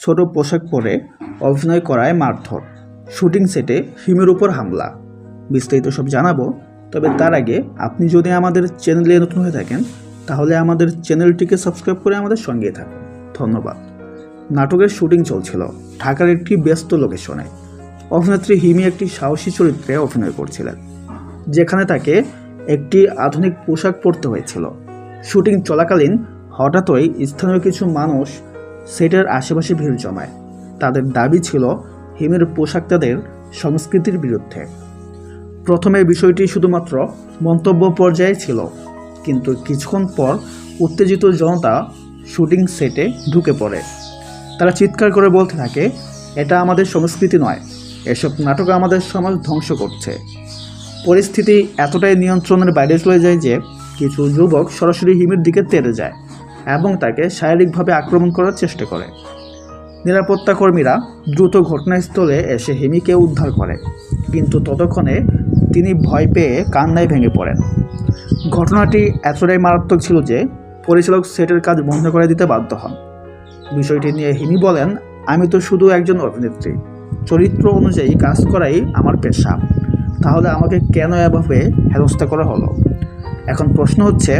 ছোট পোশাক পরে অভিনয় করায় মারধর, শুটিং সেটে হিমের উপর হামলা। বিস্তারিত সব জানাবো, তবে তার আগে আপনি যদি আমাদের চ্যানেলে নতুন হয়ে থাকেন তাহলে আমাদের চ্যানেলটিকে সাবস্ক্রাইব করে আমাদের সঙ্গেই থাকুন। ধন্যবাদ। নাটকের শুটিং চলছিল ঢাকার একটি ব্যস্ত লোকেশনে। অভিনেত্রী হিমি একটি সাহসী চরিত্রে অভিনয় করছিলেন, যেখানে তাকে একটি আধুনিক পোশাক পরতে হয়েছিল। শুটিং চলাকালীন হঠাৎই স্থানীয় কিছু মানুষ সেটের আশেপাশে ভিড় জমায়। তাদের দাবি ছিল হিমের পোশাক তাদের সংস্কৃতির বিরুদ্ধে। প্রথমে বিষয়টি শুধুমাত্র মন্তব্য পর্যায়ে ছিল, কিন্তু কিছুক্ষণ পর উত্তেজিত জনতা শুটিং সেটে ঢুকে পড়ে। তারা চিৎকার করে বলতে থাকে, এটা আমাদের সংস্কৃতি নয়, এসব নাটক আমাদের সমাজ ধ্বংস করছে। পরিস্থিতি এতটাই নিয়ন্ত্রণের বাইরে চলে যায় যে কিছু যুবক সরাসরি হিমের দিকে তেড়ে যায় এবং তাকে শারীরিকভাবে আক্রমণ করার চেষ্টা করে। নিরাপত্তা কর্মীরা দ্রুত ঘটনাস্থলে এসে হিমিকে উদ্ধার করে, কিন্তু ততক্ষণে তিনি ভয় পেয়ে কান্নায় ভেঙে পড়েন। ঘটনাটি এতটাই মারাত্মক ছিল যে পরিচালক সেটের কাজ বন্ধ করে দিতে বাধ্য হন। বিষয়টি নিয়ে হিমি বলেন, আমি তো শুধু একজন অভিনেত্রী, চরিত্র অনুযায়ী কাজ করাই আমার পেশা, তাহলে আমাকে কেন এভাবে হেনস্থা করা হলো? এখন প্রশ্ন হচ্ছে,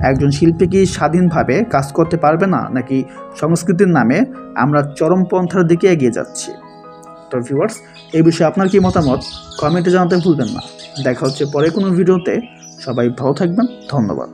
একজন শিল্পী কি স্বাধীনভাবে কাজ করতে পারবে না, নাকি সংস্কৃতির নামে আমরা চরমপন্থার দিকে এগিয়ে যাচ্ছি? তো ভিউয়ার্স, এই বিষয়ে আপনার কি মতামত কমেন্টে জানাতে ভুলবেন না। দেখা হচ্ছে পরে কোনো ভিডিওতে। সবাই ভালো থাকবেন। ধন্যবাদ।